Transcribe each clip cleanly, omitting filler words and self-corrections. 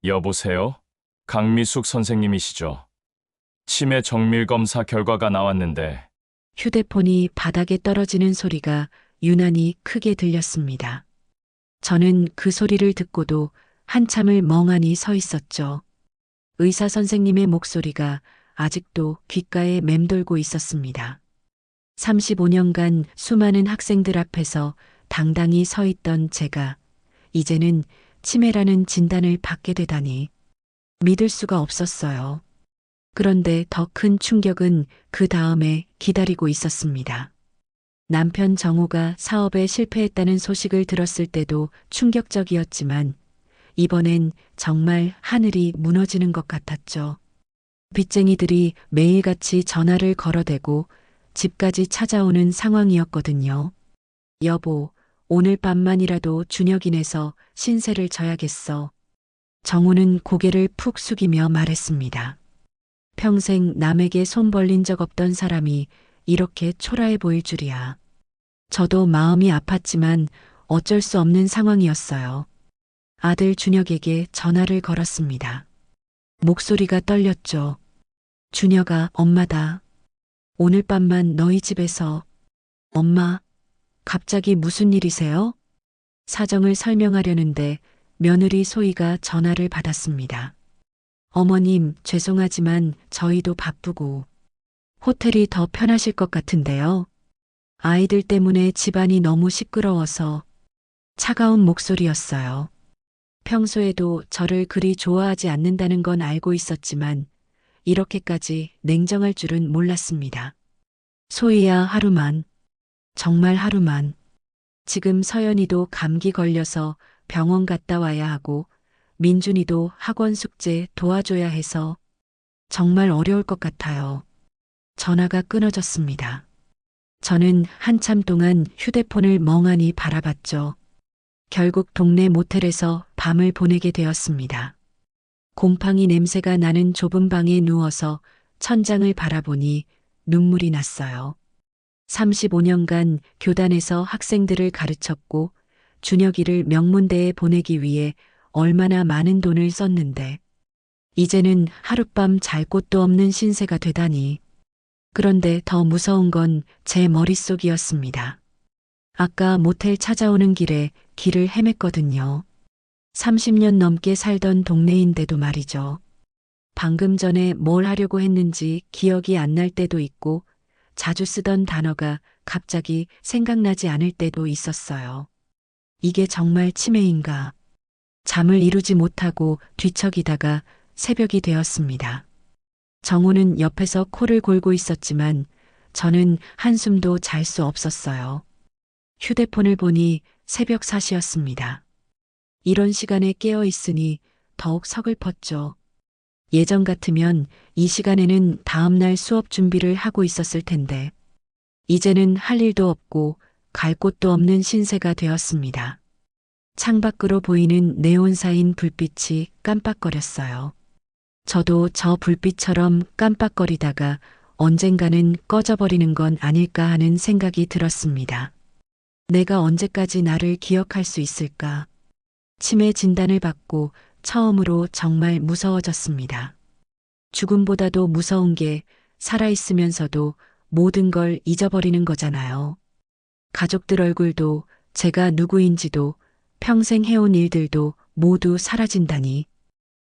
여보세요? 강미숙 선생님이시죠? 치매 정밀 검사 결과가 나왔는데 휴대폰이 바닥에 떨어지는 소리가 유난히 크게 들렸습니다. 저는 그 소리를 듣고도 한참을 멍하니 서 있었죠. 의사 선생님의 목소리가 아직도 귓가에 맴돌고 있었습니다. 35년간 수많은 학생들 앞에서 당당히 서 있던 제가 이제는 치매라는 진단을 받게 되다니 믿을 수가 없었어요. 그런데 더 큰 충격은 그 다음에 기다리고 있었습니다. 남편 정우가 사업에 실패했다는 소식을 들었을 때도 충격적이었지만 이번엔 정말 하늘이 무너지는 것 같았죠. 빚쟁이들이 매일같이 전화를 걸어대고 집까지 찾아오는 상황이었거든요. 여보, 오늘 밤만이라도 준혁이네서 신세를 져야겠어. 정우는 고개를 푹 숙이며 말했습니다. 평생 남에게 손 벌린 적 없던 사람이 이렇게 초라해 보일 줄이야. 저도 마음이 아팠지만 어쩔 수 없는 상황이었어요. 아들 준혁에게 전화를 걸었습니다. 목소리가 떨렸죠. 준혁아, 엄마다. 오늘 밤만 너희 집에서. 엄마, 갑자기 무슨 일이세요? 사정을 설명하려는데 며느리 소희가 전화를 받았습니다. 어머님, 죄송하지만 저희도 바쁘고 호텔이 더 편하실 것 같은데요. 아이들 때문에 집안이 너무 시끄러워서. 차가운 목소리였어요. 평소에도 저를 그리 좋아하지 않는다는 건 알고 있었지만 이렇게까지 냉정할 줄은 몰랐습니다. 소희야, 하루만. 정말 하루만. 지금 서연이도 감기 걸려서 병원 갔다 와야 하고 민준이도 학원 숙제 도와줘야 해서 정말 어려울 것 같아요. 전화가 끊어졌습니다. 저는 한참 동안 휴대폰을 멍하니 바라봤죠. 결국 동네 모텔에서 밤을 보내게 되었습니다. 곰팡이 냄새가 나는 좁은 방에 누워서 천장을 바라보니 눈물이 났어요. 35년간 교단에서 학생들을 가르쳤고 준혁이를 명문대에 보내기 위해 얼마나 많은 돈을 썼는데 이제는 하룻밤 잘 곳도 없는 신세가 되다니. 그런데 더 무서운 건 제 머릿속이었습니다. 아까 모텔 찾아오는 길에 길을 헤맸거든요. 30년 넘게 살던 동네인데도 말이죠. 방금 전에 뭘 하려고 했는지 기억이 안 날 때도 있고 자주 쓰던 단어가 갑자기 생각나지 않을 때도 있었어요. 이게 정말 치매인가? 잠을 이루지 못하고 뒤척이다가 새벽이 되었습니다. 정우는 옆에서 코를 골고 있었지만 저는 한숨도 잘 수 없었어요. 휴대폰을 보니 새벽 4시였습니다. 이런 시간에 깨어 있으니 더욱 서글펐죠. 예전 같으면 이 시간에는 다음날 수업 준비를 하고 있었을 텐데 이제는 할 일도 없고 갈 곳도 없는 신세가 되었습니다. 창밖으로 보이는 네온사인 불빛이 깜빡거렸어요. 저도 저 불빛처럼 깜빡거리다가 언젠가는 꺼져버리는 건 아닐까 하는 생각이 들었습니다. 내가 언제까지 나를 기억할 수 있을까? 치매 진단을 받고 처음으로 정말 무서워졌습니다. 죽음보다도 무서운 게 살아있으면서도 모든 걸 잊어버리는 거잖아요. 가족들 얼굴도 제가 누구인지도 평생 해온 일들도 모두 사라진다니.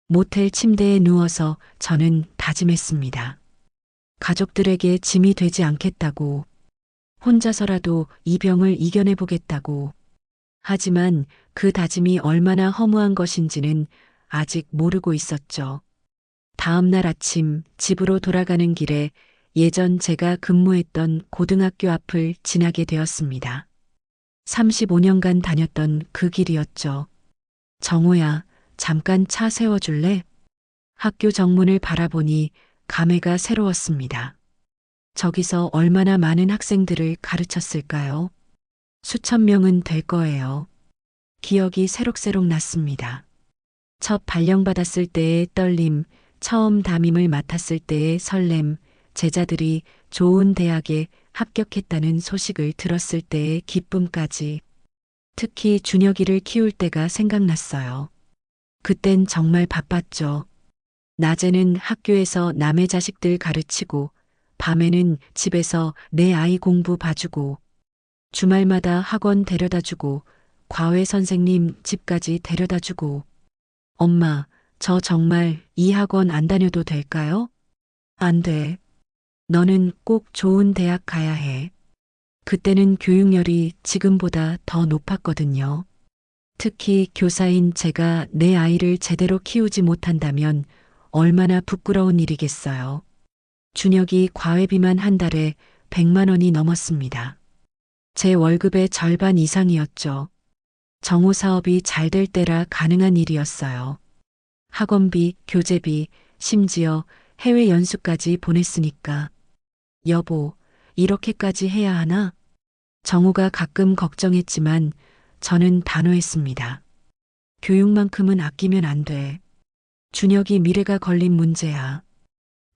모텔 침대에 누워서 저는 다짐했습니다. 가족들에게 짐이 되지 않겠다고. 혼자서라도 이 병을 이겨내 보겠다고. 하지만 그 다짐이 얼마나 허무한 것인지는 아직 모르고 있었죠. 다음 날 아침 집으로 돌아가는 길에 예전 제가 근무했던 고등학교 앞을 지나게 되었습니다. 35년간 다녔던 그 길이었죠. 정우야, 잠깐 차 세워줄래? 학교 정문을 바라보니 감회가 새로웠습니다. 저기서 얼마나 많은 학생들을 가르쳤을까요? 수천 명은 될 거예요. 기억이 새록새록 났습니다. 첫 발령받았을 때의 떨림, 처음 담임을 맡았을 때의 설렘, 제자들이 좋은 대학에 합격했다는 소식을 들었을 때의 기쁨까지. 특히 준혁이를 키울 때가 생각났어요. 그땐 정말 바빴죠. 낮에는 학교에서 남의 자식들 가르치고, 밤에는 집에서 내 아이 공부 봐주고, 주말마다 학원 데려다 주고, 과외 선생님 집까지 데려다 주고, 엄마, 저 정말 이 학원 안 다녀도 될까요? 안 돼. 너는 꼭 좋은 대학 가야 해. 그때는 교육열이 지금보다 더 높았거든요. 특히 교사인 제가 내 아이를 제대로 키우지 못한다면 얼마나 부끄러운 일이겠어요. 준혁이 과외비만 한 달에 100만 원이 넘었습니다. 제 월급의 절반 이상이었죠. 정호 사업이 잘 될 때라 가능한 일이었어요. 학원비, 교재비, 심지어 해외 연수까지 보냈으니까. 여보, 이렇게까지 해야 하나? 정호가 가끔 걱정했지만 저는 단호했습니다. 교육만큼은 아끼면 안 돼. 준혁이 미래가 걸린 문제야.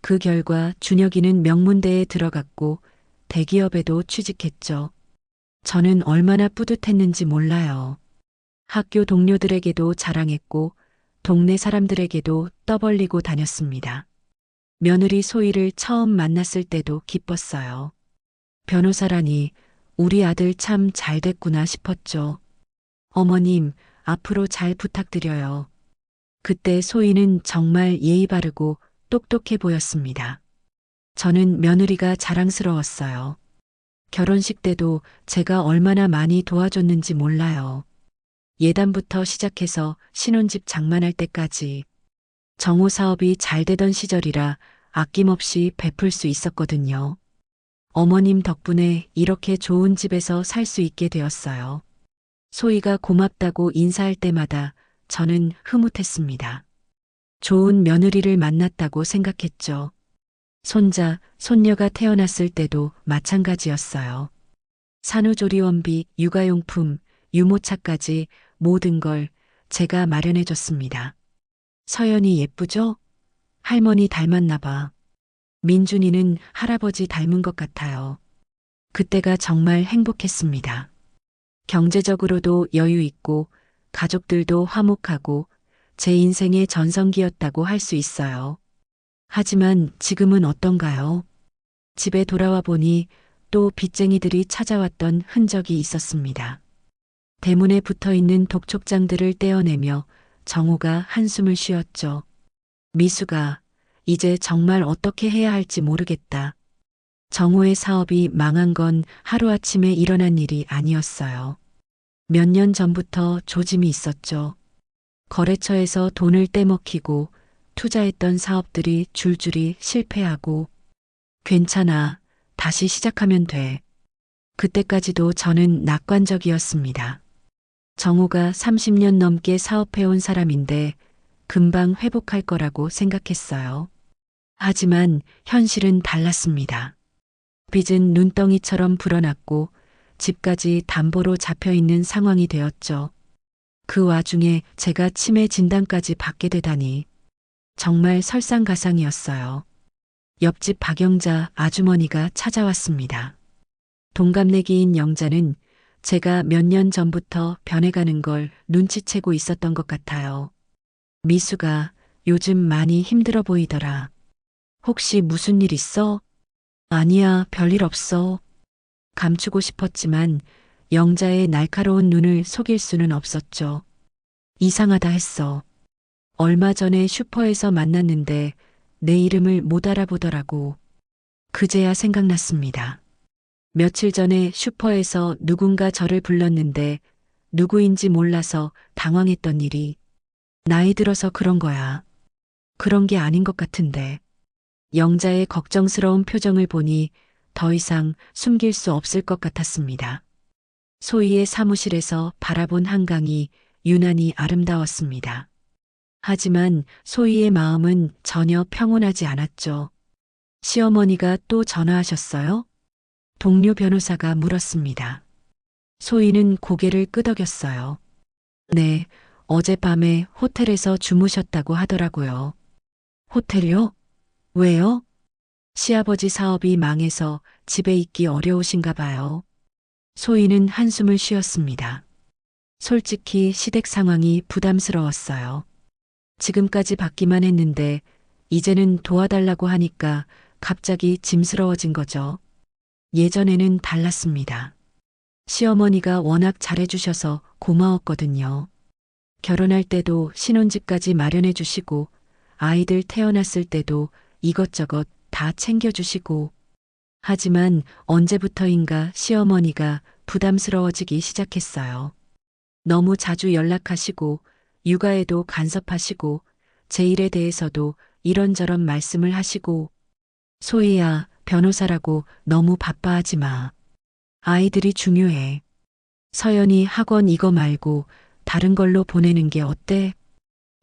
그 결과 준혁이는 명문대에 들어갔고 대기업에도 취직했죠. 저는 얼마나 뿌듯했는지 몰라요. 학교 동료들에게도 자랑했고 동네 사람들에게도 떠벌리고 다녔습니다. 며느리 소희를 처음 만났을 때도 기뻤어요. 변호사라니 우리 아들 참 잘 됐구나 싶었죠. 어머님, 앞으로 잘 부탁드려요. 그때 소희는 정말 예의 바르고 똑똑해 보였습니다. 저는 며느리가 자랑스러웠어요. 결혼식 때도 제가 얼마나 많이 도와줬는지 몰라요. 예단부터 시작해서 신혼집 장만할 때까지. 정호 사업이 잘 되던 시절이라 아낌없이 베풀 수 있었거든요. 어머님 덕분에 이렇게 좋은 집에서 살 수 있게 되었어요. 소희가 고맙다고 인사할 때마다 저는 흐뭇했습니다. 좋은 며느리를 만났다고 생각했죠. 손자, 손녀가 태어났을 때도 마찬가지였어요. 산후조리원비, 육아용품, 유모차까지 모든 걸 제가 마련해 줬습니다. 서연이 예쁘죠? 할머니 닮았나 봐. 민준이는 할아버지 닮은 것 같아요. 그때가 정말 행복했습니다. 경제적으로도 여유 있고 가족들도 화목하고 제 인생의 전성기였다고 할 수 있어요. 하지만 지금은 어떤가요? 집에 돌아와 보니 또 빚쟁이들이 찾아왔던 흔적이 있었습니다. 대문에 붙어 있는 독촉장들을 떼어내며 정호가 한숨을 쉬었죠. 미수가 이제 정말 어떻게 해야 할지 모르겠다. 정호의 사업이 망한 건 하루아침에 일어난 일이 아니었어요. 몇 년 전부터 조짐이 있었죠. 거래처에서 돈을 떼먹히고 투자했던 사업들이 줄줄이 실패하고 괜찮아. 다시 시작하면 돼. 그때까지도 저는 낙관적이었습니다. 정호가 30년 넘게 사업해온 사람인데 금방 회복할 거라고 생각했어요. 하지만 현실은 달랐습니다. 빚은 눈덩이처럼 불어났고 집까지 담보로 잡혀 있는 상황이 되었죠. 그 와중에 제가 치매 진단까지 받게 되다니 정말 설상가상이었어요. 옆집 박영자 아주머니가 찾아왔습니다. 동갑내기인 영자는 제가 몇 년 전부터 변해가는 걸 눈치채고 있었던 것 같아요. 미수가 요즘 많이 힘들어 보이더라. 혹시 무슨 일 있어? 아니야, 별일 없어. 감추고 싶었지만 영자의 날카로운 눈을 속일 수는 없었죠. 이상하다 했어. 얼마 전에 슈퍼에서 만났는데 내 이름을 못 알아보더라고. 그제야 생각났습니다. 며칠 전에 슈퍼에서 누군가 저를 불렀는데 누구인지 몰라서 당황했던 일이 나이 들어서 그런 거야. 그런 게 아닌 것 같은데. 영자의 걱정스러운 표정을 보니 더 이상 숨길 수 없을 것 같았습니다. 소희의 사무실에서 바라본 한강이 유난히 아름다웠습니다. 하지만 소희의 마음은 전혀 평온하지 않았죠. 시어머니가 또 전화하셨어요? 동료 변호사가 물었습니다. 소희는 고개를 끄덕였어요. 네, 어젯밤에 호텔에서 주무셨다고 하더라고요. 호텔이요? 왜요? 시아버지 사업이 망해서 집에 있기 어려우신가 봐요. 소희는 한숨을 쉬었습니다. 솔직히 시댁 상황이 부담스러웠어요. 지금까지 받기만 했는데 이제는 도와달라고 하니까 갑자기 짐스러워진 거죠. 예전에는 달랐습니다. 시어머니가 워낙 잘해주셔서 고마웠거든요. 결혼할 때도 신혼집까지 마련해 주시고 아이들 태어났을 때도 이것저것 다 챙겨주시고 하지만 언제부터인가 시어머니가 부담스러워지기 시작했어요. 너무 자주 연락하시고 육아에도 간섭하시고 제 일에 대해서도 이런저런 말씀을 하시고 소희야, 변호사라고 너무 바빠하지 마. 아이들이 중요해. 서연이 학원 이거 말고 다른 걸로 보내는 게 어때?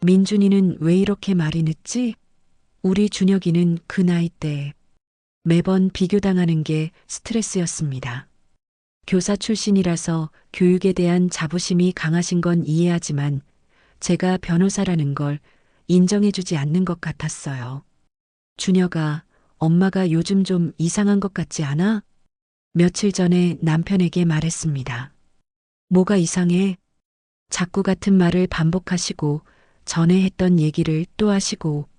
민준이는 왜 이렇게 말이 늦지? 우리 준혁이는 그 나이 때 매번 비교당하는 게 스트레스였습니다. 교사 출신이라서 교육에 대한 자부심이 강하신 건 이해하지만 제가 변호사라는 걸 인정해주지 않는 것 같았어요. 준혁아, 엄마가 요즘 좀 이상한 것 같지 않아? 며칠 전에 남편에게 말했습니다. 뭐가 이상해? 자꾸 같은 말을 반복하시고 전에 했던 얘기를 또 하시고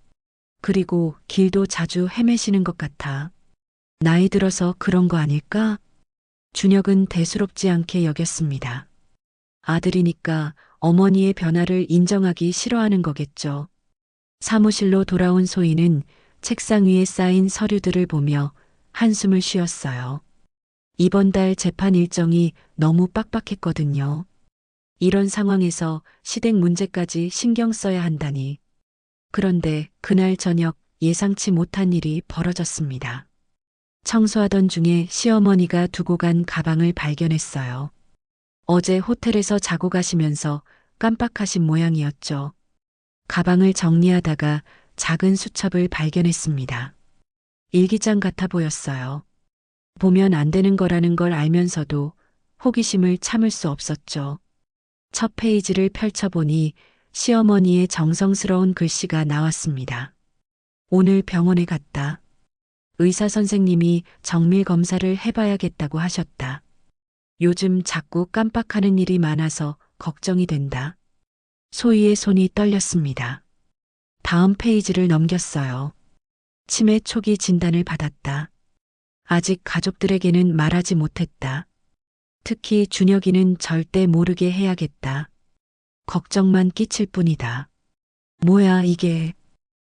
그리고 길도 자주 헤매시는 것 같아. 나이 들어서 그런 거 아닐까? 준혁은 대수롭지 않게 여겼습니다. 아들이니까 어머니의 변화를 인정하기 싫어하는 거겠죠. 사무실로 돌아온 소희는 책상 위에 쌓인 서류들을 보며 한숨을 쉬었어요. 이번 달 재판 일정이 너무 빡빡했거든요. 이런 상황에서 시댁 문제까지 신경 써야 한다니. 그런데 그날 저녁 예상치 못한 일이 벌어졌습니다. 청소하던 중에 시어머니가 두고 간 가방을 발견했어요. 어제 호텔에서 자고 가시면서 깜빡하신 모양이었죠. 가방을 정리하다가 작은 수첩을 발견했습니다. 일기장 같아 보였어요. 보면 안 되는 거라는 걸 알면서도 호기심을 참을 수 없었죠. 첫 페이지를 펼쳐보니 시어머니의 정성스러운 글씨가 나왔습니다. 오늘 병원에 갔다. 의사 선생님이 정밀 검사를 해봐야겠다고 하셨다. 요즘 자꾸 깜빡하는 일이 많아서 걱정이 된다. 소희의 손이 떨렸습니다. 다음 페이지를 넘겼어요. 치매 초기 진단을 받았다. 아직 가족들에게는 말하지 못했다. 특히 준혁이는 절대 모르게 해야겠다. 걱정만 끼칠 뿐이다. 뭐야 이게.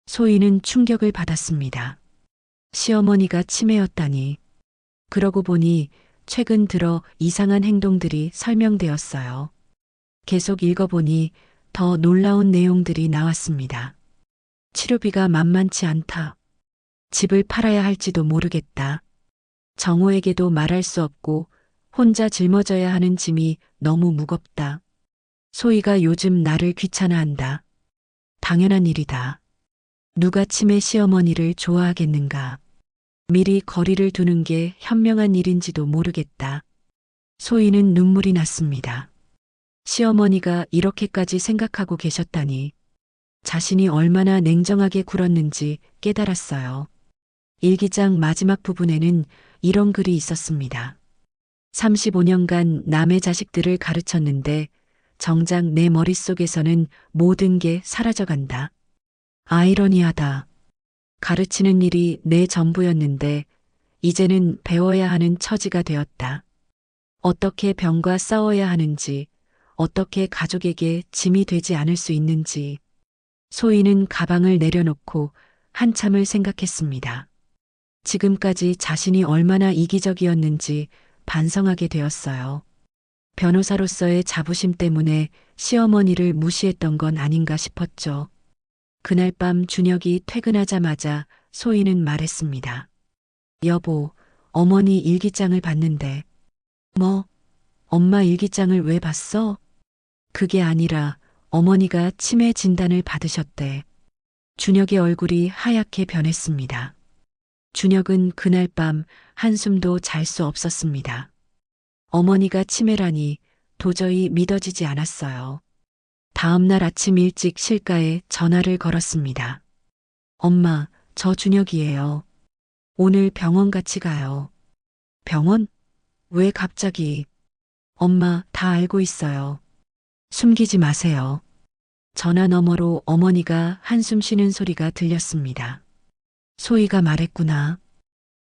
소희는 충격을 받았습니다. 시어머니가 치매였다니. 그러고 보니 최근 들어 이상한 행동들이 설명되었어요. 계속 읽어보니 더 놀라운 내용들이 나왔습니다. 치료비가 만만치 않다. 집을 팔아야 할지도 모르겠다. 정호에게도 말할 수 없고 혼자 짊어져야 하는 짐이 너무 무겁다. 소희가 요즘 나를 귀찮아한다. 당연한 일이다. 누가 치매 시어머니를 좋아하겠는가. 미리 거리를 두는 게 현명한 일인지도 모르겠다. 소희는 눈물이 났습니다. 시어머니가 이렇게까지 생각하고 계셨다니 자신이 얼마나 냉정하게 굴었는지 깨달았어요. 일기장 마지막 부분에는 이런 글이 있었습니다. 35년간 남의 자식들을 가르쳤는데 정작 내 머릿속에서는 모든 게 사라져간다. 아이러니하다. 가르치는 일이 내 전부였는데 이제는 배워야 하는 처지가 되었다. 어떻게 병과 싸워야 하는지, 어떻게 가족에게 짐이 되지 않을 수 있는지. 소희는 가방을 내려놓고 한참을 생각했습니다. 지금까지 자신이 얼마나 이기적이었는지 반성하게 되었어요. 변호사로서의 자부심 때문에 시어머니를 무시했던 건 아닌가 싶었죠. 그날 밤 준혁이 퇴근하자마자 소희는 말했습니다. 여보, 어머니 일기장을 봤는데. 뭐? 엄마 일기장을 왜 봤어? 그게 아니라 어머니가 치매 진단을 받으셨대. 준혁의 얼굴이 하얗게 변했습니다. 준혁은 그날 밤 한숨도 잘 수 없었습니다. 어머니가 치매라니 도저히 믿어지지 않았어요. 다음 날 아침 일찍 실가에 전화를 걸었습니다. 엄마, 저 준혁이에요. 오늘 병원 같이 가요. 병원? 왜 갑자기? 엄마, 다 알고 있어요. 숨기지 마세요. 전화 너머로 어머니가 한숨 쉬는 소리가 들렸습니다. 소희가 말했구나.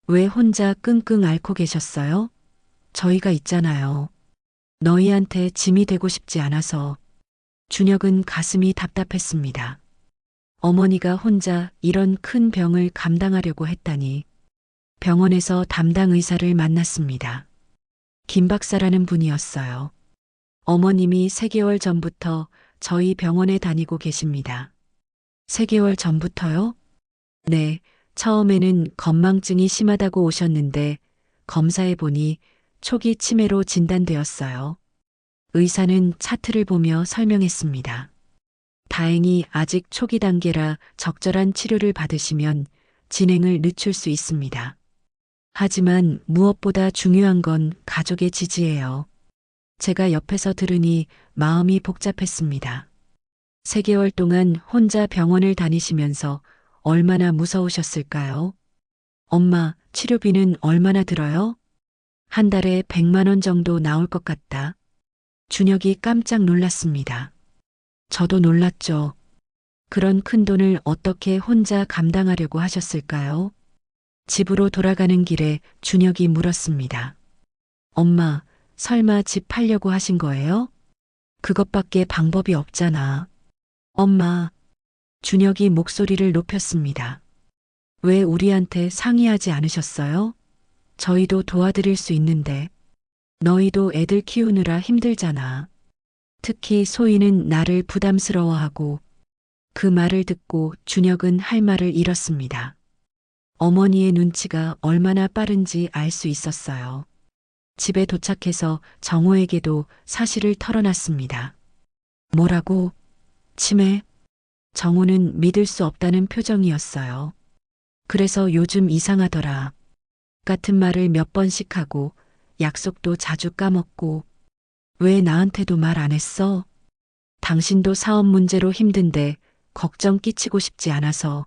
왜 혼자 끙끙 앓고 계셨어요? 저희가 있잖아요. 너희한테 짐이 되고 싶지 않아서. 준혁은 가슴이 답답했습니다. 어머니가 혼자 이런 큰 병을 감당하려고 했다니. 병원에서 담당 의사를 만났습니다. 김 박사라는 분이었어요. 어머님이 3개월 전부터 저희 병원에 다니고 계십니다. 3개월 전부터요? 네, 처음에는 건망증이 심하다고 오셨는데 검사해 보니 초기 치매로 진단되었어요. 의사는 차트를 보며 설명했습니다. 다행히 아직 초기 단계라 적절한 치료를 받으시면 진행을 늦출 수 있습니다. 하지만 무엇보다 중요한 건 가족의 지지예요. 제가 옆에서 들으니 마음이 복잡했습니다. 3개월 동안 혼자 병원을 다니시면서 얼마나 무서우셨을까요? 엄마, 치료비는 얼마나 들어요? 한 달에 100만 원 정도 나올 것 같다. 준혁이 깜짝 놀랐습니다. 저도 놀랐죠. 그런 큰 돈을 어떻게 혼자 감당하려고 하셨을까요? 집으로 돌아가는 길에 준혁이 물었습니다. 엄마, 설마 집 팔려고 하신 거예요? 그것밖에 방법이 없잖아. 엄마, 준혁이 목소리를 높였습니다. 왜 우리한테 상의하지 않으셨어요? 저희도 도와드릴 수 있는데. 너희도 애들 키우느라 힘들잖아. 특히 소희는 나를 부담스러워하고. 그 말을 듣고 준혁은 할 말을 잃었습니다. 어머니의 눈치가 얼마나 빠른지 알 수 있었어요. 집에 도착해서 정호에게도 사실을 털어놨습니다. 뭐라고? 치매? 정호는 믿을 수 없다는 표정이었어요. 그래서 요즘 이상하더라. 같은 말을 몇 번씩 하고 약속도 자주 까먹고. 왜 나한테도 말 안 했어? 당신도 사업 문제로 힘든데 걱정 끼치고 싶지 않아서.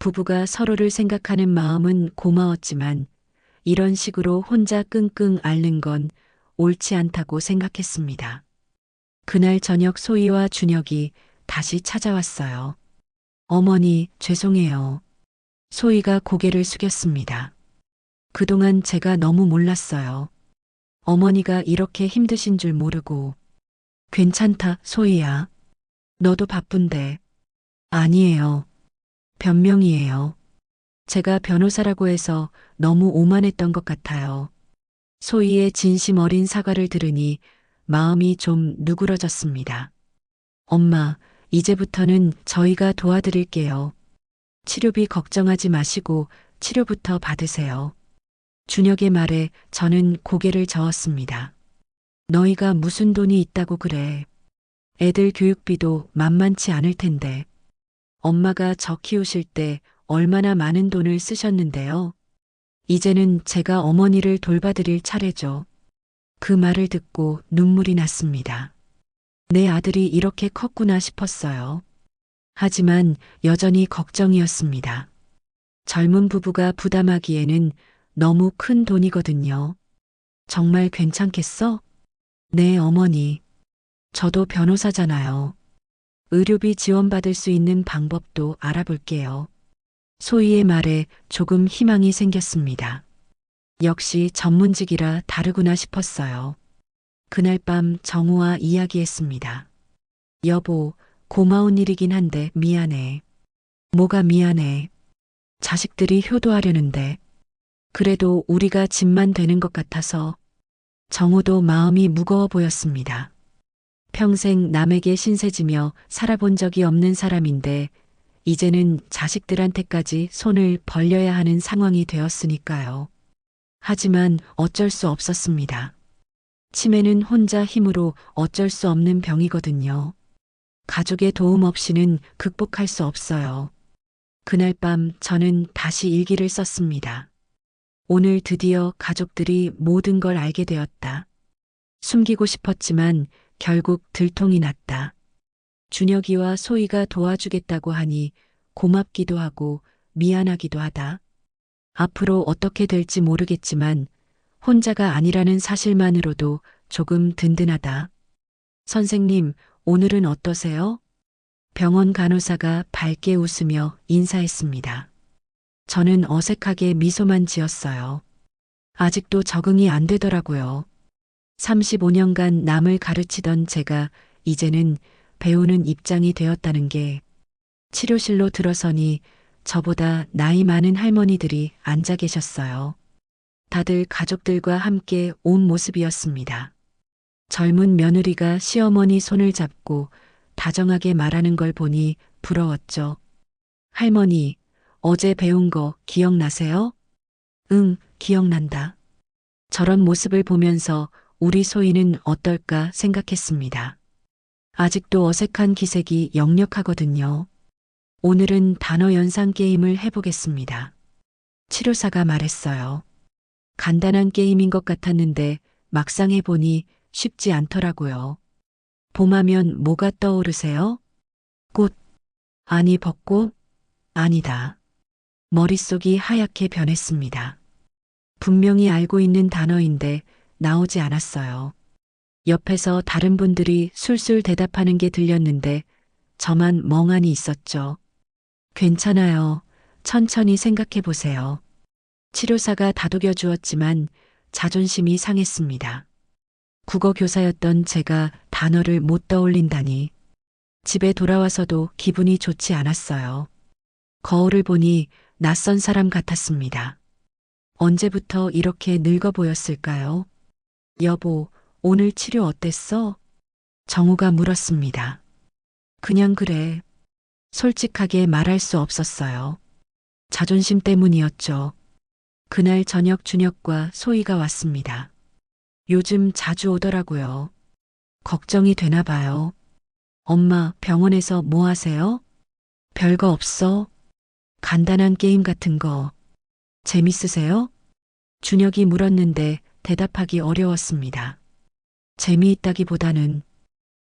부부가 서로를 생각하는 마음은 고마웠지만 이런 식으로 혼자 끙끙 앓는 건 옳지 않다고 생각했습니다. 그날 저녁 소희와 준혁이 다시 찾아왔어요. 어머니, 죄송해요. 소희가 고개를 숙였습니다. 그동안 제가 너무 몰랐어요. 어머니가 이렇게 힘드신 줄 모르고. 괜찮다, 소희야. 너도 바쁜데. 아니에요. 변명이에요. 제가 변호사라고 해서 너무 오만했던 것 같아요. 소희의 진심 어린 사과를 들으니 마음이 좀 누그러졌습니다. 엄마, 이제부터는 저희가 도와드릴게요. 치료비 걱정하지 마시고 치료부터 받으세요. 준혁의 말에 저는 고개를 저었습니다. 너희가 무슨 돈이 있다고 그래. 애들 교육비도 만만치 않을 텐데. 엄마가 저 키우실 때 얼마나 많은 돈을 쓰셨는데요. 이제는 제가 어머니를 돌봐드릴 차례죠. 그 말을 듣고 눈물이 났습니다. 내 아들이 이렇게 컸구나 싶었어요. 하지만 여전히 걱정이었습니다. 젊은 부부가 부담하기에는 너무 큰 돈이거든요. 정말 괜찮겠어? 네, 어머니. 저도 변호사잖아요. 의료비 지원받을 수 있는 방법도 알아볼게요. 소희의 말에 조금 희망이 생겼습니다. 역시 전문직이라 다르구나 싶었어요. 그날 밤 정우와 이야기했습니다. 여보, 고마운 일이긴 한데 미안해. 뭐가 미안해. 자식들이 효도하려는데. 그래도 우리가 집만 되는 것 같아서. 정우도 마음이 무거워 보였습니다. 평생 남에게 신세지며 살아본 적이 없는 사람인데 이제는 자식들한테까지 손을 벌려야 하는 상황이 되었으니까요. 하지만 어쩔 수 없었습니다. 치매는 혼자 힘으로 어쩔 수 없는 병이거든요. 가족의 도움 없이는 극복할 수 없어요. 그날 밤 저는 다시 일기를 썼습니다. 오늘 드디어 가족들이 모든 걸 알게 되었다. 숨기고 싶었지만 결국 들통이 났다. 준혁이와 소희가 도와주겠다고 하니 고맙기도 하고 미안하기도 하다. 앞으로 어떻게 될지 모르겠지만 혼자가 아니라는 사실만으로도 조금 든든하다. 선생님, 오늘은 어떠세요? 병원 간호사가 밝게 웃으며 인사했습니다. 저는 어색하게 미소만 지었어요. 아직도 적응이 안 되더라고요. 35년간 남을 가르치던 제가 이제는 배우는 입장이 되었다는 게, 치료실로 들어서니 저보다 나이 많은 할머니들이 앉아 계셨어요. 다들 가족들과 함께 온 모습이었습니다. 젊은 며느리가 시어머니 손을 잡고 다정하게 말하는 걸 보니 부러웠죠. 할머니, 어제 배운 거 기억나세요? 응, 기억난다. 저런 모습을 보면서 우리 소희는 어떨까 생각했습니다. 아직도 어색한 기색이 역력하거든요. 오늘은 단어 연상 게임을 해보겠습니다. 치료사가 말했어요. 간단한 게임인 것 같았는데 막상 해보니 쉽지 않더라고요. 봄하면 뭐가 떠오르세요? 꽃. 아니, 벚꽃? 아니다. 머릿속이 하얗게 변했습니다. 분명히 알고 있는 단어인데 나오지 않았어요. 옆에서 다른 분들이 술술 대답하는 게 들렸는데 저만 멍하니 있었죠. 괜찮아요. 천천히 생각해 보세요. 치료사가 다독여 주었지만 자존심이 상했습니다. 국어 교사였던 제가 단어를 못 떠올린다니. 집에 돌아와서도 기분이 좋지 않았어요. 거울을 보니 낯선 사람 같았습니다. 언제부터 이렇게 늙어 보였을까요? 여보, 오늘 치료 어땠어? 정우가 물었습니다. 그냥 그래. 솔직하게 말할 수 없었어요. 자존심 때문이었죠. 그날 저녁 준혁과 소희가 왔습니다. 요즘 자주 오더라고요. 걱정이 되나 봐요. 엄마, 병원에서 뭐 하세요? 별거 없어. 간단한 게임 같은 거. 재밌으세요? 준혁이 물었는데 대답하기 어려웠습니다. 재미있다기보다는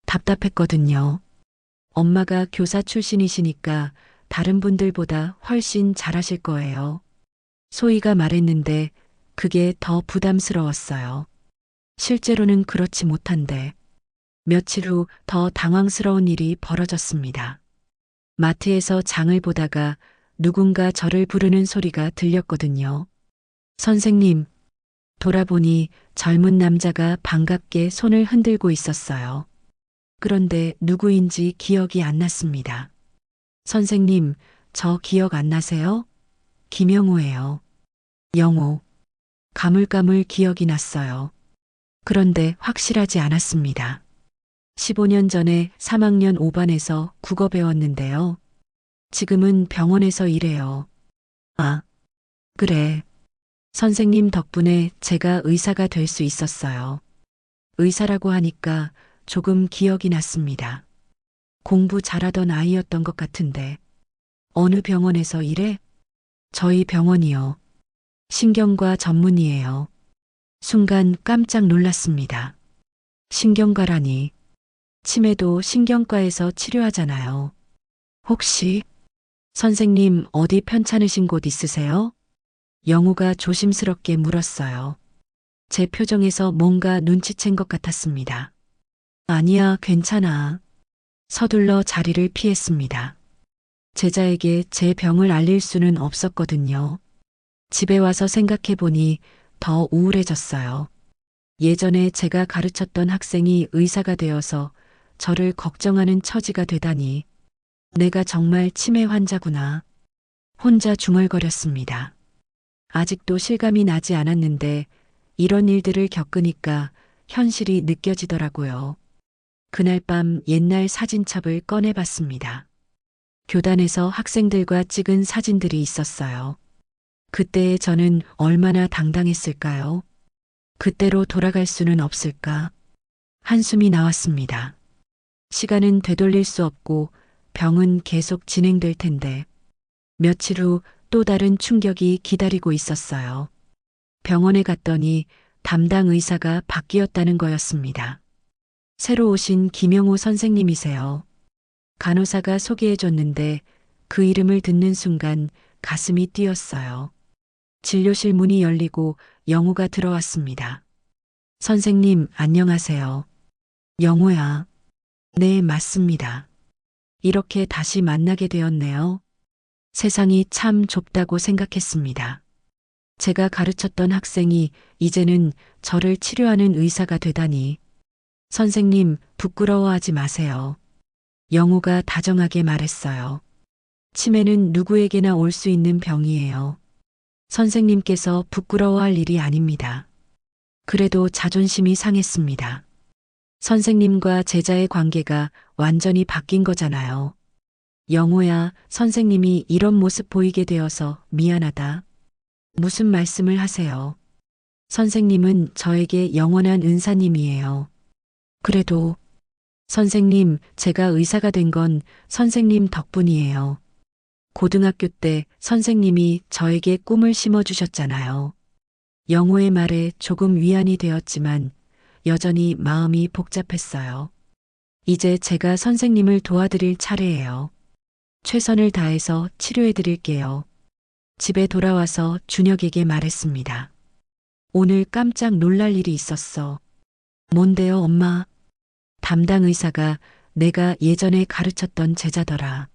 답답했거든요. 엄마가 교사 출신이시니까 다른 분들보다 훨씬 잘하실 거예요. 소희가 말했는데 그게 더 부담스러웠어요. 실제로는 그렇지 못한데. 며칠 후 더 당황스러운 일이 벌어졌습니다. 마트에서 장을 보다가 누군가 저를 부르는 소리가 들렸거든요. 선생님, 돌아보니 젊은 남자가 반갑게 손을 흔들고 있었어요. 그런데 누구인지 기억이 안 났습니다. 선생님, 저 기억 안 나세요? 김영호예요. 영호. 가물가물 기억이 났어요. 그런데 확실하지 않았습니다. 15년 전에 3학년 5반에서 국어 배웠는데요. 지금은 병원에서 일해요. 아, 그래. 선생님 덕분에 제가 의사가 될 수 있었어요. 의사라고 하니까 조금 기억이 났습니다. 공부 잘하던 아이였던 것 같은데. 어느 병원에서 일해? 저희 병원이요. 신경과 전문이에요. 순간 깜짝 놀랐습니다. 신경과라니. 치매도 신경과에서 치료하잖아요. 혹시 선생님 어디 편찮으신 곳 있으세요? 영우가 조심스럽게 물었어요. 제 표정에서 뭔가 눈치챈 것 같았습니다. 아니야, 괜찮아. 서둘러 자리를 피했습니다. 제자에게 제 병을 알릴 수는 없었거든요. 집에 와서 생각해 보니 더 우울해졌어요. 예전에 제가 가르쳤던 학생이 의사가 되어서 저를 걱정하는 처지가 되다니. 내가 정말 치매 환자구나. 혼자 중얼거렸습니다. 아직도 실감이 나지 않았는데 이런 일들을 겪으니까 현실이 느껴지더라고요. 그날 밤 옛날 사진첩을 꺼내봤습니다. 교단에서 학생들과 찍은 사진들이 있었어요. 그때의 저는 얼마나 당당했을까요? 그때로 돌아갈 수는 없을까? 한숨이 나왔습니다. 시간은 되돌릴 수 없고 병은 계속 진행될 텐데. 며칠 후 또 다른 충격이 기다리고 있었어요. 병원에 갔더니 담당 의사가 바뀌었다는 거였습니다. 새로 오신 김영호 선생님이세요. 간호사가 소개해줬는데 그 이름을 듣는 순간 가슴이 뛰었어요. 진료실 문이 열리고 영호가 들어왔습니다. 선생님, 안녕하세요. 영호야. 네, 맞습니다. 이렇게 다시 만나게 되었네요. 세상이 참 좁다고 생각했습니다. 제가 가르쳤던 학생이 이제는 저를 치료하는 의사가 되다니. 선생님, 부끄러워하지 마세요. 영우가 다정하게 말했어요. 치매는 누구에게나 올 수 있는 병이에요. 선생님께서 부끄러워할 일이 아닙니다. 그래도 자존심이 상했습니다. 선생님과 제자의 관계가 완전히 바뀐 거잖아요. 영호야, 선생님이 이런 모습 보이게 되어서 미안하다. 무슨 말씀을 하세요? 선생님은 저에게 영원한 은사님이에요. 그래도 선생님, 제가 의사가 된 건 선생님 덕분이에요. 고등학교 때 선생님이 저에게 꿈을 심어주셨잖아요. 영호의 말에 조금 위안이 되었지만 여전히 마음이 복잡했어요. 이제 제가 선생님을 도와드릴 차례예요. 최선을 다해서 치료해 드릴게요. 집에 돌아와서 준혁에게 말했습니다. 오늘 깜짝 놀랄 일이 있었어. 뭔데요, 엄마? 담당 의사가 내가 예전에 가르쳤던 제자더라.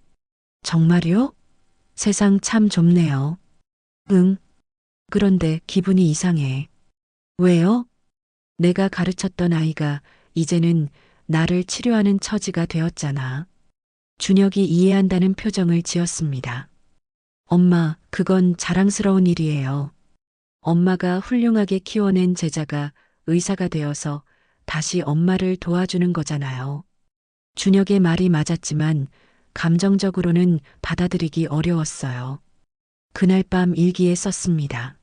정말요? 세상 참 좁네요. 응. 그런데 기분이 이상해. 왜요? 내가 가르쳤던 아이가 이제는 나를 치료하는 처지가 되었잖아. 준혁이 이해한다는 표정을 지었습니다. 엄마, 그건 자랑스러운 일이에요. 엄마가 훌륭하게 키워낸 제자가 의사가 되어서 다시 엄마를 도와주는 거잖아요. 준혁의 말이 맞았지만 감정적으로는 받아들이기 어려웠어요. 그날 밤 일기에 썼습니다.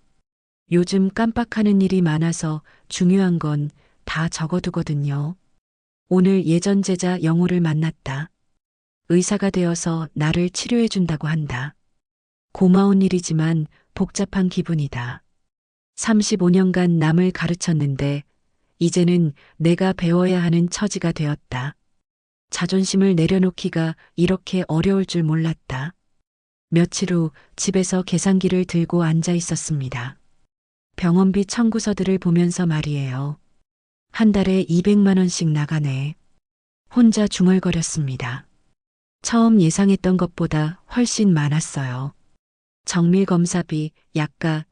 요즘 깜빡하는 일이 많아서 중요한 건 다 적어두거든요. 오늘 예전 제자 영호를 만났다. 의사가 되어서 나를 치료해준다고 한다. 고마운 일이지만 복잡한 기분이다. 35년간 남을 가르쳤는데 이제는 내가 배워야 하는 처지가 되었다. 자존심을 내려놓기가 이렇게 어려울 줄 몰랐다. 며칠 후 집에서 계산기를 들고 앉아 있었습니다. 병원비 청구서들을 보면서 말이에요. 한 달에 200만 원씩 나가네. 혼자 중얼거렸습니다. 처음 예상했던 것보다 훨씬 많았어요. 정밀검사비, 약가,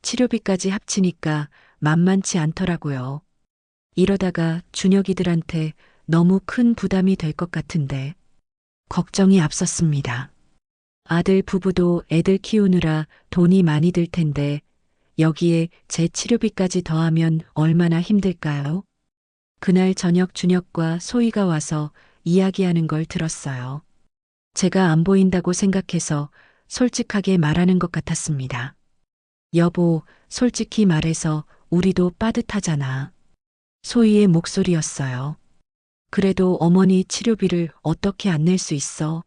치료비까지 합치니까 만만치 않더라고요. 이러다가 준혁이들한테 너무 큰 부담이 될 것 같은데 걱정이 앞섰습니다. 아들 부부도 애들 키우느라 돈이 많이 들 텐데 여기에 제 치료비까지 더하면 얼마나 힘들까요? 그날 저녁 준혁과 소희가 와서 이야기하는 걸 들었어요. 제가 안 보인다고 생각해서 솔직하게 말하는 것 같았습니다. 여보, 솔직히 말해서 우리도 빠듯하잖아. 소희의 목소리였어요. 그래도 어머니 치료비를 어떻게 안 낼 수 있어?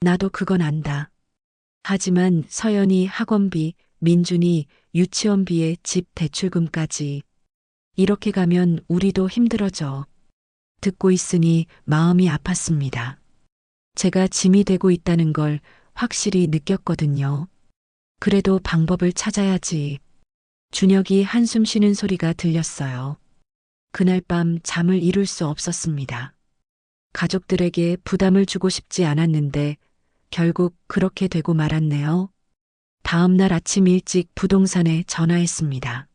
나도 그건 안다. 하지만 서연이 학원비, 민준이 유치원비에 집 대출금까지. 이렇게 가면 우리도 힘들어져. 듣고 있으니 마음이 아팠습니다. 제가 짐이 되고 있다는 걸 확실히 느꼈거든요. 그래도 방법을 찾아야지. 준혁이 한숨 쉬는 소리가 들렸어요. 그날 밤 잠을 이룰 수 없었습니다. 가족들에게 부담을 주고 싶지 않았는데 결국 그렇게 되고 말았네요. 다음 날 아침 일찍 부동산에 전화했습니다.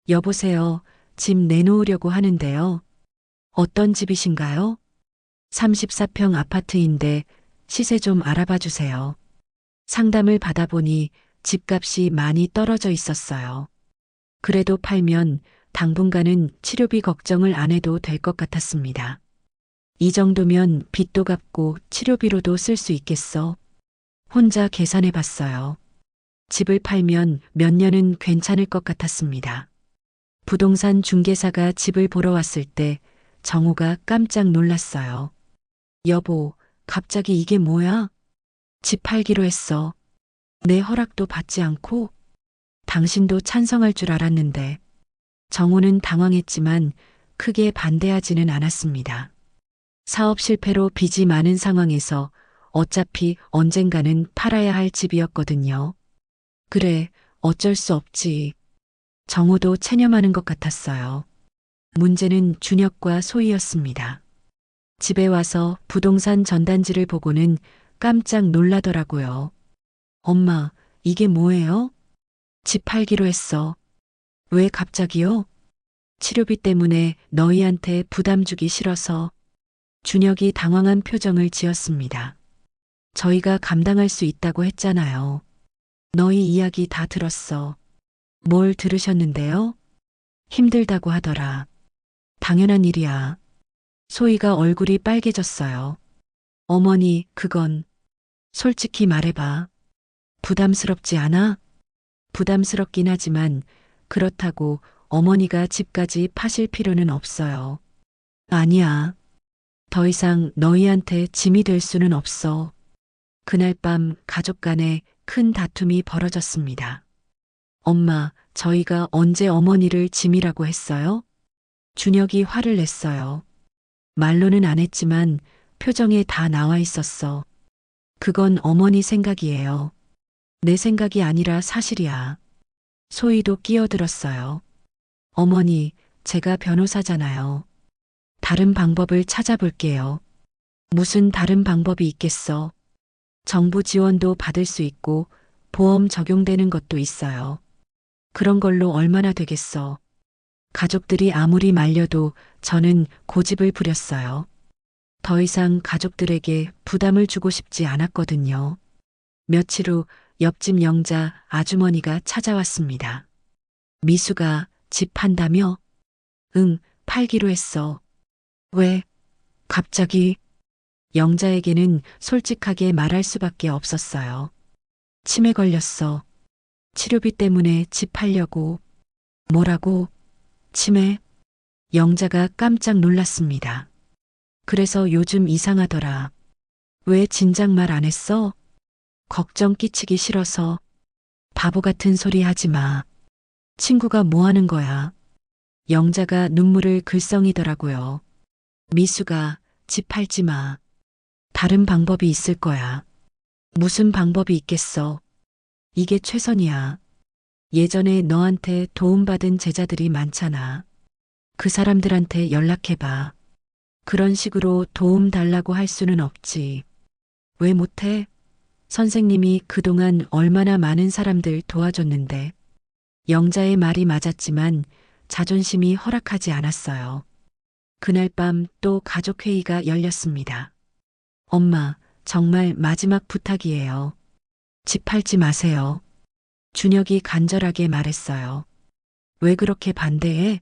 여보세요. 집 내놓으려고 하는데요. 어떤 집이신가요? 34평 아파트인데 시세 좀 알아봐 주세요. 상담을 받아보니 집값이 많이 떨어져 있었어요. 그래도 팔면 당분간은 치료비 걱정을 안 해도 될 것 같았습니다. 이 정도면 빚도 갚고 치료비로도 쓸 수 있겠어. 혼자 계산해 봤어요. 집을 팔면 몇 년은 괜찮을 것 같았습니다. 부동산 중개사가 집을 보러 왔을 때 정우가 깜짝 놀랐어요. 여보, 갑자기 이게 뭐야? 집 팔기로 했어. 내 허락도 받지 않고? 당신도 찬성할 줄 알았는데. 정우는 당황했지만 크게 반대하지는 않았습니다. 사업 실패로 빚이 많은 상황에서 어차피 언젠가는 팔아야 할 집이었거든요. 그래, 어쩔 수 없지. 정우도 체념하는 것 같았어요. 문제는 준혁과 소희였습니다. 집에 와서 부동산 전단지를 보고는 깜짝 놀라더라고요. 엄마, 이게 뭐예요? 집 팔기로 했어. 왜 갑자기요? 치료비 때문에 너희한테 부담 주기 싫어서. 준혁이 당황한 표정을 지었습니다. 저희가 감당할 수 있다고 했잖아요. 너희 이야기 다 들었어. 뭘 들으셨는데요? 힘들다고 하더라. 당연한 일이야. 소희가 얼굴이 빨개졌어요. 어머니, 그건 솔직히 말해봐. 부담스럽지 않아? 부담스럽긴 하지만 그렇다고 어머니가 집까지 파실 필요는 없어요. 아니야. 더 이상 너희한테 짐이 될 수는 없어. 그날 밤 가족 간에 큰 다툼이 벌어졌습니다. 엄마, 저희가 언제 어머니를 짐이라고 했어요? 준혁이 화를 냈어요. 말로는 안 했지만 표정에 다 나와 있었어. 그건 어머니 생각이에요. 내 생각이 아니라 사실이야. 소희도 끼어들었어요. 어머니, 제가 변호사잖아요. 다른 방법을 찾아볼게요. 무슨 다른 방법이 있겠어? 정부 지원도 받을 수 있고 보험 적용되는 것도 있어요. 그런 걸로 얼마나 되겠어? 가족들이 아무리 말려도 저는 고집을 부렸어요. 더 이상 가족들에게 부담을 주고 싶지 않았거든요. 며칠 후 옆집 영자 아주머니가 찾아왔습니다. 미수가 집 판다며? 응, 팔기로 했어. 왜? 갑자기? 영자에게는 솔직하게 말할 수밖에 없었어요. 치매 걸렸어. 치료비 때문에 집 팔려고. 뭐라고? 치매? 영자가 깜짝 놀랐습니다. 그래서 요즘 이상하더라. 왜 진작 말 안 했어? 걱정 끼치기 싫어서. 바보 같은 소리 하지 마. 친구가 뭐 하는 거야? 영자가 눈물을 글썽이더라고요. 미수가 집 팔지 마. 다른 방법이 있을 거야. 무슨 방법이 있겠어? 이게 최선이야. 예전에 너한테 도움받은 제자들이 많잖아. 그 사람들한테 연락해봐. 그런 식으로 도움 달라고 할 수는 없지. 왜 못해? 선생님이 그동안 얼마나 많은 사람들 도와줬는데. 영자의 말이 맞았지만 자존심이 허락하지 않았어요. 그날 밤 또 가족회의가 열렸습니다. 엄마, 정말 마지막 부탁이에요. 집 팔지 마세요. 준혁이 간절하게 말했어요. 왜 그렇게 반대해?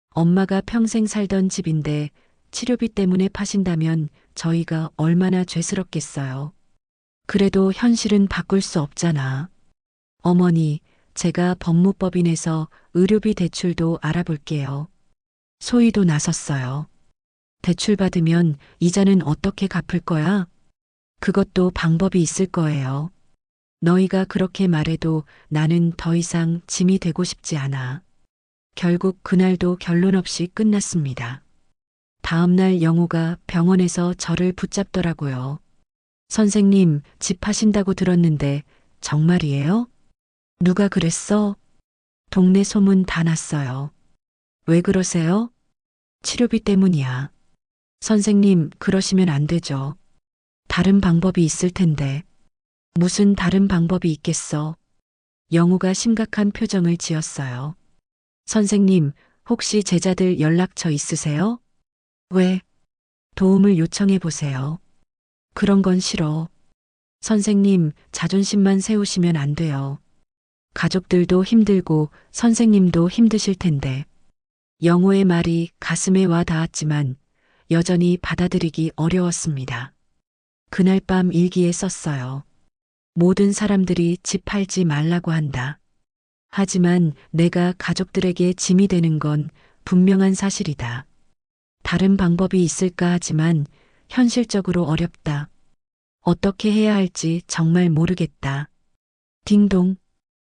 엄마가 평생 살던 집인데 치료비 때문에 파신다면 저희가 얼마나 죄스럽겠어요. 그래도 현실은 바꿀 수 없잖아. 어머니, 제가 법무법인에서 의료비 대출도 알아볼게요. 소희도 나섰어요. 대출 받으면 이자는 어떻게 갚을 거야? 그것도 방법이 있을 거예요. 너희가 그렇게 말해도 나는 더 이상 짐이 되고 싶지 않아. 결국 그날도 결론 없이 끝났습니다. 다음날 영호가 병원에서 저를 붙잡더라고요. 선생님, 집 파신다고 들었는데 정말이에요? 누가 그랬어? 동네 소문 다 났어요. 왜 그러세요? 치료비 때문이야. 선생님, 그러시면 안 되죠. 다른 방법이 있을 텐데. 무슨 다른 방법이 있겠어? 영우가 심각한 표정을 지었어요. 선생님, 혹시 제자들 연락처 있으세요? 왜? 도움을 요청해 보세요. 그런 건 싫어. 선생님, 자존심만 세우시면 안 돼요. 가족들도 힘들고 선생님도 힘드실 텐데. 영호의 말이 가슴에 와 닿았지만 여전히 받아들이기 어려웠습니다. 그날 밤 일기에 썼어요. 모든 사람들이 집 팔지 말라고 한다. 하지만 내가 가족들에게 짐이 되는 건 분명한 사실이다. 다른 방법이 있을까 하지만 현실적으로 어렵다. 어떻게 해야 할지 정말 모르겠다. 딩동.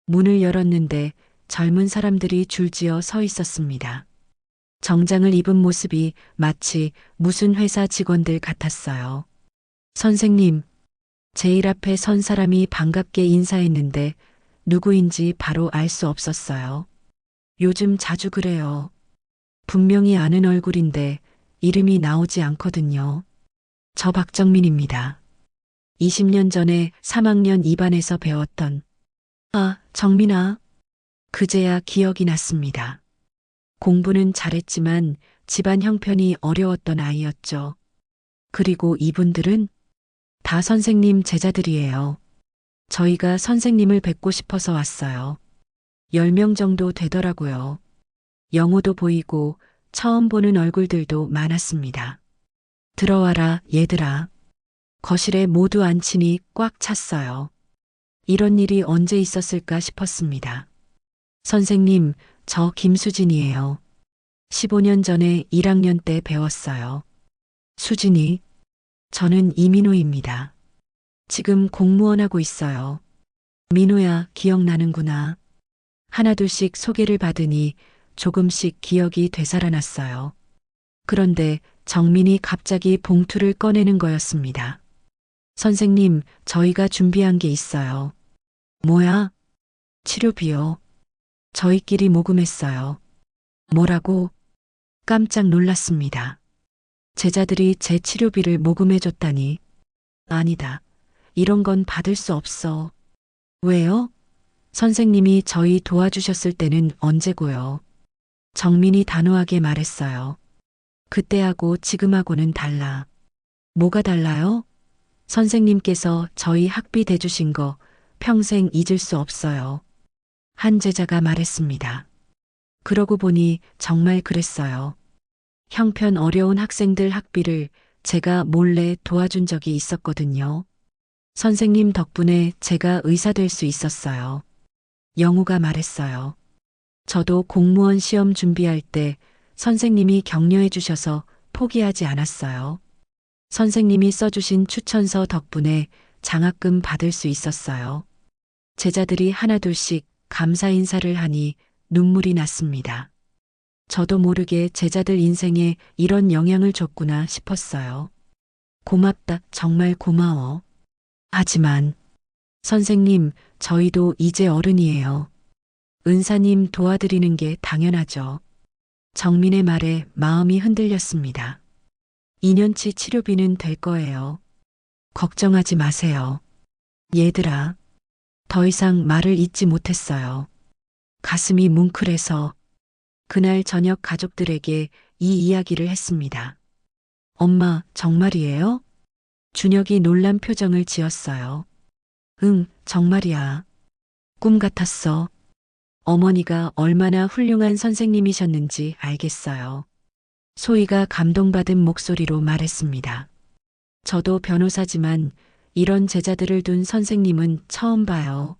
문을 열었는데 젊은 사람들이 줄지어 서 있었습니다. 정장을 입은 모습이 마치 무슨 회사 직원들 같았어요. 선생님, 제일 앞에 선 사람이 반갑게 인사했는데 누구인지 바로 알 수 없었어요. 요즘 자주 그래요. 분명히 아는 얼굴인데 이름이 나오지 않거든요. 저 박정민입니다. 20년 전에 3학년 2반에서 배웠던 아, 정민아. 그제야 기억이 났습니다. 공부는 잘했지만 집안 형편이 어려웠던 아이였죠. 그리고 이분들은 다 선생님 제자들이에요. 저희가 선생님을 뵙고 싶어서 왔어요. 10명 정도 되더라고요. 영호도 보이고 처음 보는 얼굴들도 많았습니다. 들어와라, 얘들아. 거실에 모두 앉히니 꽉 찼어요. 이런 일이 언제 있었을까 싶었습니다. 선생님, 저 김수진이에요. 15년 전에 1학년 때 배웠어요. 수진이, 저는 이민호입니다. 지금 공무원 하고 있어요. 민호야, 기억나는구나. 하나둘씩 소개를 받으니 조금씩 기억이 되살아났어요. 그런데 정민이 갑자기 봉투를 꺼내는 거였습니다. 선생님, 저희가 준비한 게 있어요. 뭐야? 치료비요. 저희끼리 모금했어요. 뭐라고? 깜짝 놀랐습니다. 제자들이 제 치료비를 모금해줬다니. 아니다. 이런 건 받을 수 없어. 왜요? 선생님이 저희 도와주셨을 때는 언제고요? 정민이 단호하게 말했어요. 그때하고 지금하고는 달라. 뭐가 달라요? 선생님께서 저희 학비 대주신 거 평생 잊을 수 없어요. 한 제자가 말했습니다. 그러고 보니 정말 그랬어요. 형편 어려운 학생들 학비를 제가 몰래 도와준 적이 있었거든요. 선생님 덕분에 제가 의사 될 수 있었어요. 영우가 말했어요. 저도 공무원 시험 준비할 때 선생님이 격려해 주셔서 포기하지 않았어요. 선생님이 써주신 추천서 덕분에 장학금 받을 수 있었어요. 제자들이 하나둘씩 감사 인사를 하니 눈물이 났습니다. 저도 모르게 제자들 인생에 이런 영향을 줬구나 싶었어요. 고맙다, 정말 고마워. 하지만, 선생님, 저희도 이제 어른이에요. 은사님 도와드리는 게 당연하죠. 정민의 말에 마음이 흔들렸습니다. 2년치 치료비는 될 거예요. 걱정하지 마세요. 얘들아, 더 이상 말을 잇지 못했어요. 가슴이 뭉클해서 그날 저녁 가족들에게 이 이야기를 했습니다. 엄마, 정말이에요? 준혁이 놀란 표정을 지었어요. 응, 정말이야. 꿈 같았어. 어머니가 얼마나 훌륭한 선생님이셨는지 알겠어요. 소희가 감동받은 목소리로 말했습니다. 저도 변호사지만 이런 제자들을 둔 선생님은 처음 봐요.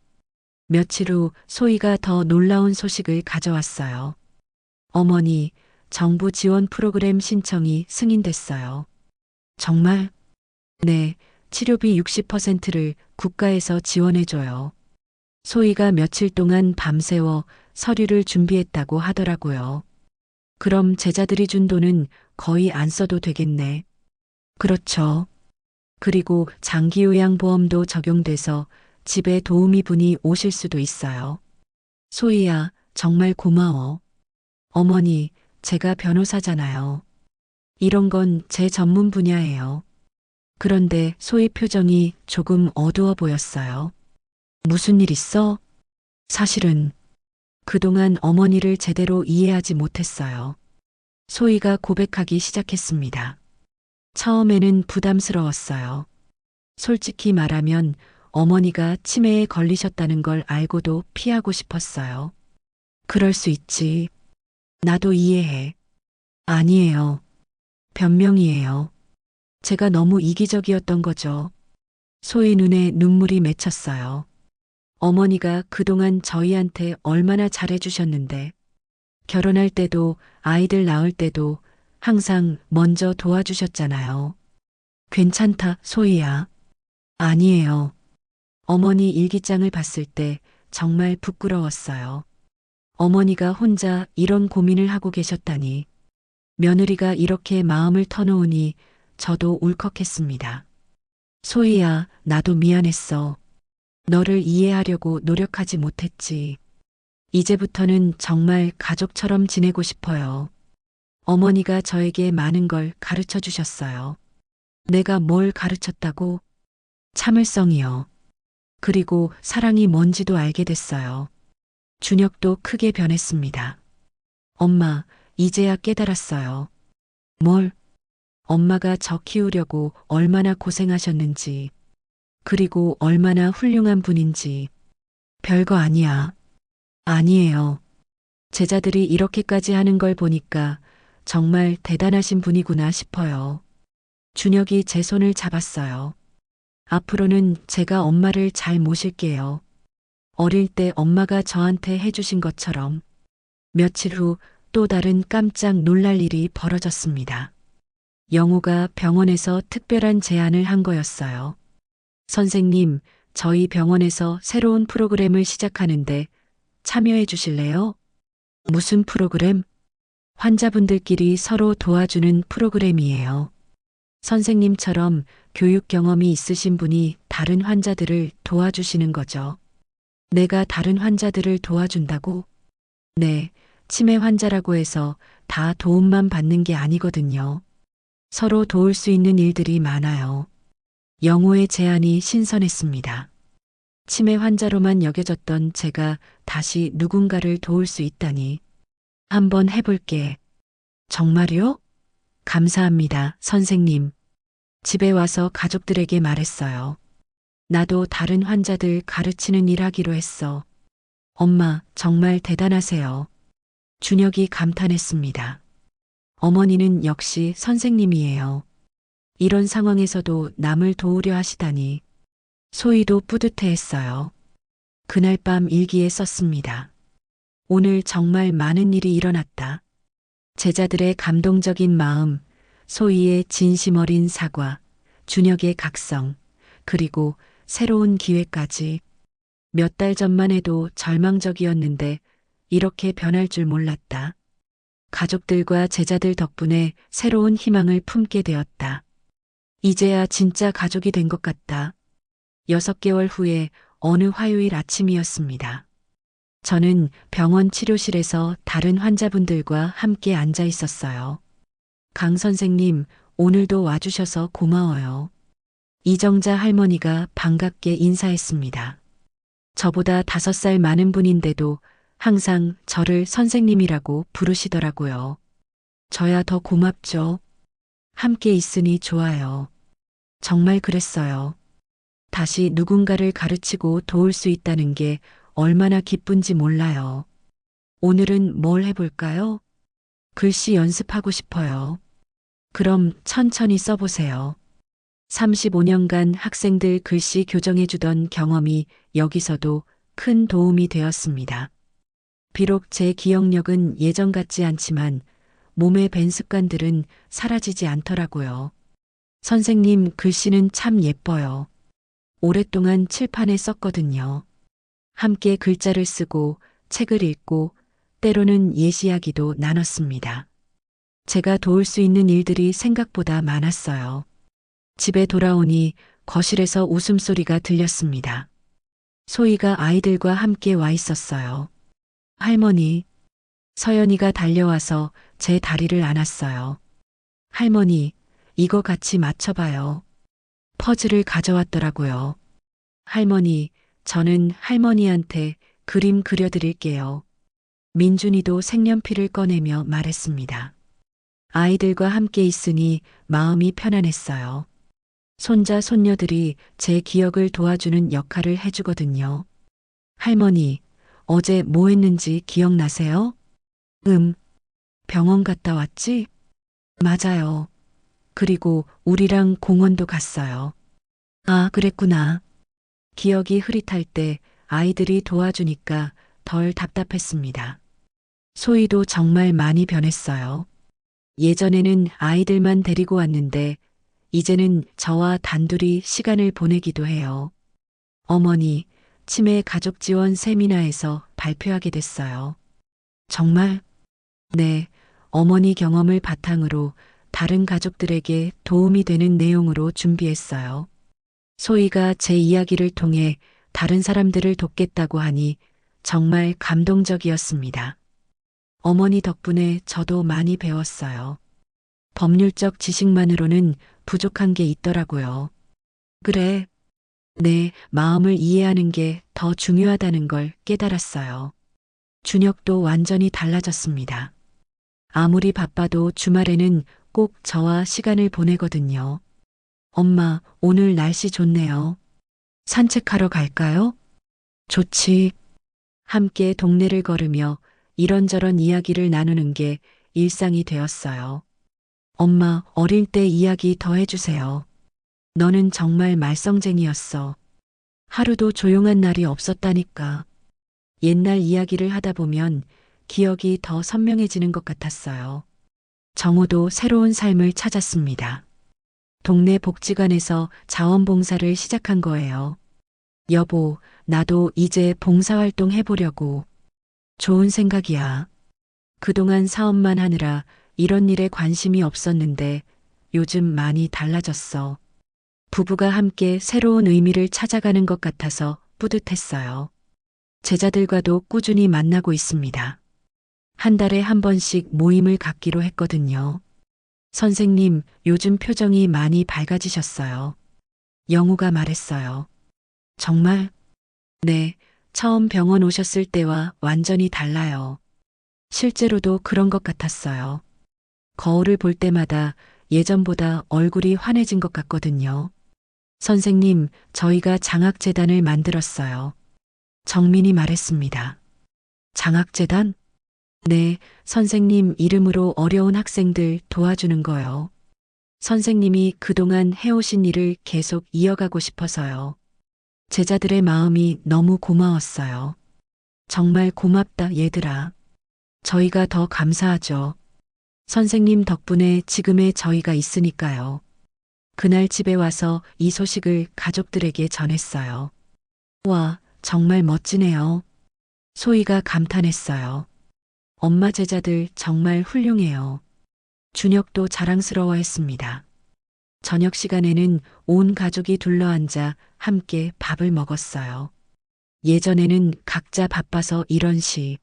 며칠 후 소희가 더 놀라운 소식을 가져왔어요. 어머니, 정부 지원 프로그램 신청이 승인됐어요. 정말? 네, 치료비 60%를 국가에서 지원해줘요. 소희가 며칠 동안 밤새워 서류를 준비했다고 하더라고요. 그럼 제자들이 준 돈은 거의 안 써도 되겠네. 그렇죠. 그리고 장기요양보험도 적용돼서 집에 도우미 분이 오실 수도 있어요. 소희야, 정말 고마워. 어머니, 제가 변호사잖아요. 이런 건 제 전문 분야예요. 그런데 소희 표정이 조금 어두워 보였어요. 무슨 일 있어? 사실은 그동안 어머니를 제대로 이해하지 못했어요. 소희가 고백하기 시작했습니다. 처음에는 부담스러웠어요. 솔직히 말하면 어머니가 치매에 걸리셨다는 걸 알고도 피하고 싶었어요. 그럴 수 있지. 나도 이해해. 아니에요. 변명이에요. 제가 너무 이기적이었던 거죠. 소희 눈에 눈물이 맺혔어요. 어머니가 그동안 저희한테 얼마나 잘해주셨는데, 결혼할 때도 아이들 낳을 때도 항상 먼저 도와주셨잖아요. 괜찮다, 소희야. 아니에요. 어머니 일기장을 봤을 때 정말 부끄러웠어요. 어머니가 혼자 이런 고민을 하고 계셨다니. 며느리가 이렇게 마음을 터놓으니 저도 울컥했습니다. 소희야, 나도 미안했어. 너를 이해하려고 노력하지 못했지. 이제부터는 정말 가족처럼 지내고 싶어요. 어머니가 저에게 많은 걸 가르쳐 주셨어요. 내가 뭘 가르쳤다고? 참을성이요. 그리고 사랑이 뭔지도 알게 됐어요. 준혁도 크게 변했습니다. 엄마, 이제야 깨달았어요. 뭘? 엄마가 저 키우려고 얼마나 고생하셨는지, 그리고 얼마나 훌륭한 분인지. 별거 아니야. 아니에요. 제자들이 이렇게까지 하는 걸 보니까 정말 대단하신 분이구나 싶어요. 준혁이 제 손을 잡았어요. 앞으로는 제가 엄마를 잘 모실게요. 어릴 때 엄마가 저한테 해주신 것처럼. 며칠 후 또 다른 깜짝 놀랄 일이 벌어졌습니다. 영호가 병원에서 특별한 제안을 한 거였어요. 선생님, 저희 병원에서 새로운 프로그램을 시작하는데 참여해 주실래요? 무슨 프로그램? 환자분들끼리 서로 도와주는 프로그램이에요. 선생님처럼 교육 경험이 있으신 분이 다른 환자들을 도와주시는 거죠. 내가 다른 환자들을 도와준다고? 네, 치매 환자라고 해서 다 도움만 받는 게 아니거든요. 서로 도울 수 있는 일들이 많아요. 영호의 제안이 신선했습니다. 치매 환자로만 여겨졌던 제가 다시 누군가를 도울 수 있다니. 한번 해볼게. 정말요? 감사합니다, 선생님. 집에 와서 가족들에게 말했어요. 나도 다른 환자들 가르치는 일 하기로 했어. 엄마, 정말 대단하세요. 준혁이 감탄했습니다. 어머니는 역시 선생님이에요. 이런 상황에서도 남을 도우려 하시다니. 소희도 뿌듯해했어요. 그날 밤 일기에 썼습니다. 오늘 정말 많은 일이 일어났다. 제자들의 감동적인 마음, 소희의 진심 어린 사과, 준혁의 각성, 그리고 새로운 기회까지. 몇 달 전만 해도 절망적이었는데 이렇게 변할 줄 몰랐다. 가족들과 제자들 덕분에 새로운 희망을 품게 되었다. 이제야 진짜 가족이 된 것 같다. 6개월 후에 어느 화요일 아침이었습니다. 저는 병원 치료실에서 다른 환자분들과 함께 앉아 있었어요. 강 선생님, 오늘도 와주셔서 고마워요. 이정자 할머니가 반갑게 인사했습니다. 저보다 5살 많은 분인데도 항상 저를 선생님이라고 부르시더라고요. 저야 더 고맙죠. 함께 있으니 좋아요. 정말 그랬어요. 다시 누군가를 가르치고 도울 수 있다는 게 얼마나 기쁜지 몰라요. 오늘은 뭘 해볼까요? 글씨 연습하고 싶어요. 그럼 천천히 써보세요. 35년간 학생들 글씨 교정해주던 경험이 여기서도 큰 도움이 되었습니다. 비록 제 기억력은 예전 같지 않지만 몸의 밴 습관들은 사라지지 않더라고요. 선생님 글씨는 참 예뻐요. 오랫동안 칠판에 썼거든요. 함께 글자를 쓰고 책을 읽고 때로는 예시 이야기도 나눴습니다. 제가 도울 수 있는 일들이 생각보다 많았어요. 집에 돌아오니 거실에서 웃음소리가 들렸습니다. 소희가 아이들과 함께 와 있었어요. 할머니, 서연이가 달려와서 제 다리를 안았어요. 할머니, 이거 같이 맞춰봐요. 퍼즐을 가져왔더라고요. 할머니, 저는 할머니한테 그림 그려드릴게요. 민준이도 색연필을 꺼내며 말했습니다. 아이들과 함께 있으니 마음이 편안했어요. 손자, 손녀들이 제 기억을 도와주는 역할을 해주거든요. 할머니, 어제 뭐 했는지 기억나세요? 병원 갔다 왔지? 맞아요. 그리고 우리랑 공원도 갔어요. 아, 그랬구나. 기억이 흐릿할 때 아이들이 도와주니까 덜 답답했습니다. 소희도 정말 많이 변했어요. 예전에는 아이들만 데리고 왔는데 이제는 저와 단둘이 시간을 보내기도 해요. 어머니, 치매 가족 지원 세미나에서 발표하게 됐어요. 정말? 네, 어머니 경험을 바탕으로 다른 가족들에게 도움이 되는 내용으로 준비했어요. 소희가 제 이야기를 통해 다른 사람들을 돕겠다고 하니 정말 감동적이었습니다. 어머니 덕분에 저도 많이 배웠어요. 법률적 지식만으로는 부족한 게 있더라고요. 그래, 내 마음을 이해하는 게 더 중요하다는 걸 깨달았어요. 준혁도 완전히 달라졌습니다. 아무리 바빠도 주말에는 꼭 저와 시간을 보내거든요. 엄마, 오늘 날씨 좋네요. 산책하러 갈까요? 좋지. 함께 동네를 걸으며 이런저런 이야기를 나누는 게 일상이 되었어요. 엄마, 어릴 때 이야기 더 해주세요. 너는 정말 말썽쟁이였어. 하루도 조용한 날이 없었다니까. 옛날 이야기를 하다 보면 기억이 더 선명해지는 것 같았어요. 정우도 새로운 삶을 찾았습니다. 동네 복지관에서 자원봉사를 시작한 거예요. 여보, 나도 이제 봉사활동 해보려고. 좋은 생각이야. 그동안 사업만 하느라 이런 일에 관심이 없었는데 요즘 많이 달라졌어. 부부가 함께 새로운 의미를 찾아가는 것 같아서 뿌듯했어요. 제자들과도 꾸준히 만나고 있습니다. 한 달에 한 번씩 모임을 갖기로 했거든요. 선생님, 요즘 표정이 많이 밝아지셨어요. 영우가 말했어요. 정말? 네, 처음 병원 오셨을 때와 완전히 달라요. 실제로도 그런 것 같았어요. 거울을 볼 때마다 예전보다 얼굴이 환해진 것 같거든요. 선생님, 저희가 장학재단을 만들었어요. 정민이 말했습니다. 장학재단? 네, 선생님 이름으로 어려운 학생들 도와주는 거요. 선생님이 그동안 해오신 일을 계속 이어가고 싶어서요. 제자들의 마음이 너무 고마웠어요. 정말 고맙다, 얘들아. 저희가 더 감사하죠. 선생님 덕분에 지금의 저희가 있으니까요. 그날 집에 와서 이 소식을 가족들에게 전했어요. 와, 정말 멋지네요. 소희가 감탄했어요. 엄마 제자들 정말 훌륭해요. 준혁도 자랑스러워했습니다. 저녁 시간에는 온 가족이 둘러앉아 함께 밥을 먹었어요. 예전에는 각자 바빠서 이런 시